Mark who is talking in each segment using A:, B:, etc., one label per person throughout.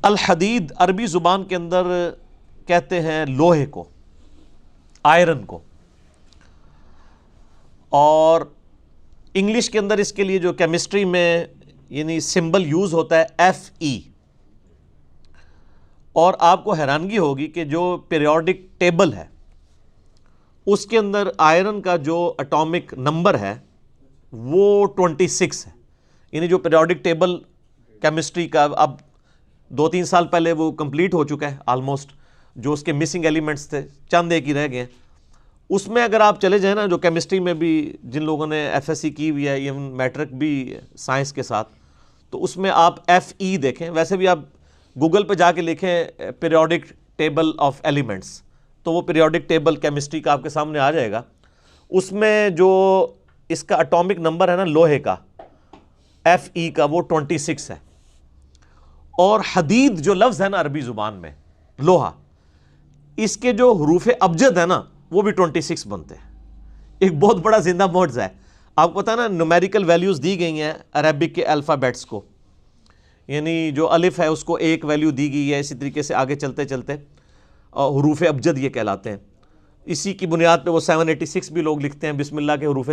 A: الحدید عربی زبان کے اندر کہتے ہیں لوہے کو، آئرن کو، اور انگلش کے اندر اس کے لیے جو کیمسٹری میں یعنی سمبل یوز ہوتا ہے Fe، اور آپ کو حیرانگی ہوگی کہ جو پیریوڈک ٹیبل ہے اس کے اندر آئرن کا جو اٹامک نمبر ہے وہ 26 ہے، یعنی جو پیریوڈک ٹیبل کیمسٹری کا اب 2-3 سال پہلے وہ کمپلیٹ ہو چکا ہے آلموسٹ، جو اس کے مسنگ ایلیمنٹس تھے چند ایک ہی رہ گئے ہیں، اس میں اگر آپ چلے جائیں نا، جو کیمسٹری میں بھی جن لوگوں نے FSC کی ہوئی ہے، ایون میٹرک بھی سائنس کے ساتھ، تو اس میں آپ Fe دیکھیں، ویسے بھی آپ گوگل پہ جا کے لکھیں پیریوڈک ٹیبل آف ایلیمنٹس تو وہ پیریوڈک ٹیبل کیمسٹری کا آپ کے سامنے آ جائے گا۔ اس میں جو اس کا اٹامک نمبر ہے نا لوہے کا، Fe کا، وہ 26 ہے، اور حدید جو لفظ ہے نا عربی زبان میں لوہا، اس کے جو حروف ابجد ہے نا وہ بھی 26 بنتے ہیں۔ ایک بہت بڑا زندہ معجزہ ہے۔ آپ کو پتہ ہے نا نومیریکل ویلیوز دی گئی ہیں عربک کے الفابیٹس کو، یعنی جو الف ہے اس کو ایک ویلیو دی گئی ہے، اسی طریقے سے آگے چلتے چلتے حروف ابجد یہ کہلاتے ہیں۔ اسی کی بنیاد پہ وہ 786 بھی لوگ لکھتے ہیں بسم اللہ کے حروف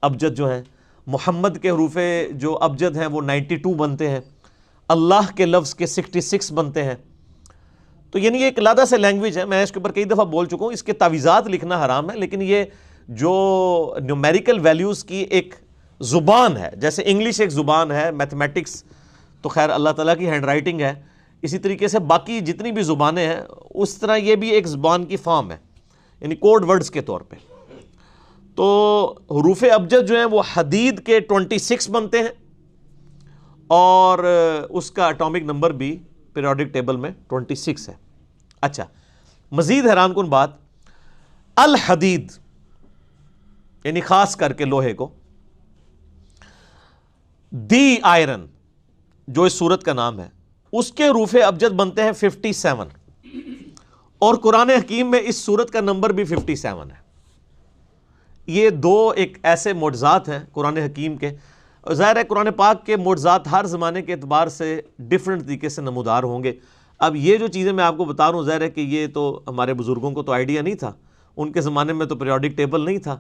A: ابجد جو ہیں، محمد کے حروف جو ابجد ہیں وہ 92 بنتے ہیں، اللہ کے لفظ کے 66 بنتے ہیں۔ تو یعنی یہ ایک علیحدہ سے لینگویج ہے، میں اس کے اوپر کئی دفعہ بول چکا ہوں، اس کے تعویذات لکھنا حرام ہے، لیکن یہ جو نیومیریکل ویلیوز کی ایک زبان ہے، جیسے انگلش ایک زبان ہے، میتھمیٹکس تو خیر اللہ تعالیٰ کی ہینڈ رائٹنگ ہے، اسی طریقے سے باقی جتنی بھی زبانیں ہیں اس طرح یہ بھی ایک زبان کی فارم ہے، یعنی کوڈ ورڈز کے طور پہ۔ تو حروف ابجد جو ہیں وہ حدید کے 26 بنتے ہیں، اور اس کا اٹامک نمبر بھی پیریوڈک ٹیبل میں 26 ہے۔ اچھا، مزید حیران کن بات، الحدید یعنی خاص کر کے لوہے کو، دی آئرن جو اس سورت کا نام ہے، اس کے حروف ابجد بنتے ہیں 57، اور قرآن حکیم میں اس سورت کا نمبر بھی 57 ہے۔ یہ دو ایک ایسے معجزات ہیں قرآن حکیم کے۔ ظاہر ہے قرآن پاک کے معجزات ہر زمانے کے اعتبار سے ڈیفرنٹ طریقے سے نمودار ہوں گے۔ اب یہ جو چیزیں میں آپ کو بتا رہا ہوں، ظاہر ہے کہ یہ تو ہمارے بزرگوں کو تو آئیڈیا نہیں تھا، ان کے زمانے میں تو پیریوڈک ٹیبل نہیں تھا،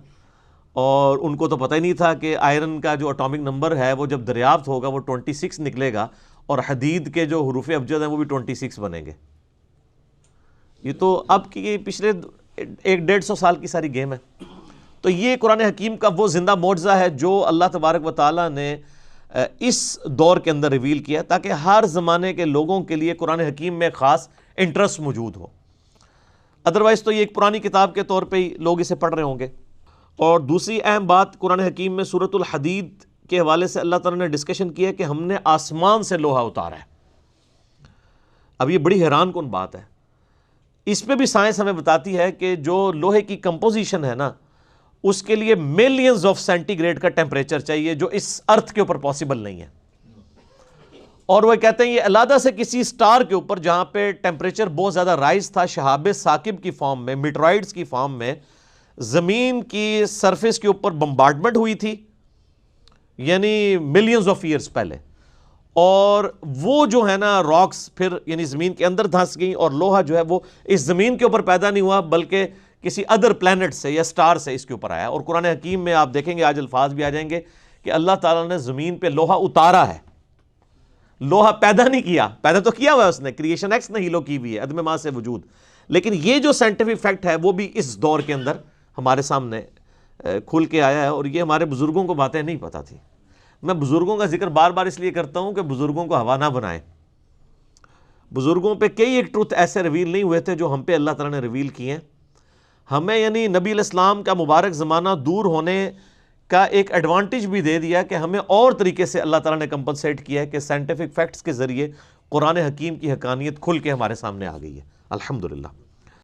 A: اور ان کو تو پتہ ہی نہیں تھا کہ آئرن کا جو اٹامک نمبر ہے وہ جب دریافت ہوگا وہ 26 نکلے گا، اور حدید کے جو حروف ابجد ہیں وہ بھی 26 بنیں گے۔ یہ تو اب کی پچھلے 150 سال کی ساری گیم ہے۔ تو یہ قرآن حکیم کا وہ زندہ معجزہ ہے جو اللہ تبارک و تعالیٰ نے اس دور کے اندر ریویل کیا، تاکہ ہر زمانے کے لوگوں کے لیے قرآن حکیم میں خاص انٹرسٹ موجود ہو۔ ادروائز تو یہ ایک پرانی کتاب کے طور پہ ہی لوگ اسے پڑھ رہے ہوں گے۔ اور دوسری اہم بات قرآن حکیم میں سورۃ الحدید کے حوالے سے اللہ تعالیٰ نے ڈسکشن کیا ہے کہ ہم نے آسمان سے لوہا اتارا ہے۔ اب یہ بڑی حیران کن بات ہے، اس پہ بھی سائنس ہمیں بتاتی ہے کہ جو لوہے کی کمپوزیشن ہے نا، اس کے لیے ملینز آف سینٹی گریڈ کا ٹیمپریچر چاہیے، جو اس ارتھ کے اوپر پاسبل نہیں ہے۔ اور وہ کہتے ہیں یہ علیحدہ سے کسی سٹار کے اوپر جہاں پہ ٹیمپریچر بہت زیادہ رائز تھا، شہاب ثاقب کی فارم میں، میٹرائڈز کی فارم میں، زمین کی سرفیس کے اوپر بمبارڈمنٹ ہوئی تھی، یعنی ملینز آف ایئرز پہلے، اور وہ جو ہے نا راکس پھر یعنی زمین کے اندر دھنس گئیں، اور لوہا جو ہے وہ اس زمین کے اوپر پیدا نہیں ہوا بلکہ کسی ادر پلانٹ سے یا سٹار سے اس کے اوپر آیا۔ اور قرآن حکیم میں آپ دیکھیں گے، آج الفاظ بھی آ جائیں گے کہ اللہ تعالیٰ نے زمین پہ لوہا اتارا ہے، لوہا پیدا نہیں کیا، پیدا تو کیا ہوا ہے اس نے، کریشن ایکس نہیں لو کی ہوئی ہے، عدم ماں سے وجود، لیکن یہ جو سائنٹیفک فیکٹ ہے وہ بھی اس دور کے اندر ہمارے سامنے کھل کے آیا ہے، اور یہ ہمارے بزرگوں کو باتیں نہیں پتہ تھی۔ میں بزرگوں کا ذکر بار بار اس لیے کرتا ہوں کہ بزرگوں کو ہوا نہ بنائیں۔ بزرگوں پہ کئی ایک ٹروتھ ایسے ریویل نہیں ہوئے تھے جو ہم پہ اللہ تعالیٰ نے ریویل کیے ہیں۔ ہمیں یعنی نبی علیہ السلام کا مبارک زمانہ دور ہونے کا ایک ایڈوانٹیج بھی دے دیا کہ ہمیں اور طریقے سے اللہ تعالیٰ نے کمپنسیٹ کیا ہے کہ سائنٹیفک فیکٹس کے ذریعے قرآن حکیم کی حقانیت کھل کے ہمارے سامنے آ گئی ہے، الحمدللہ۔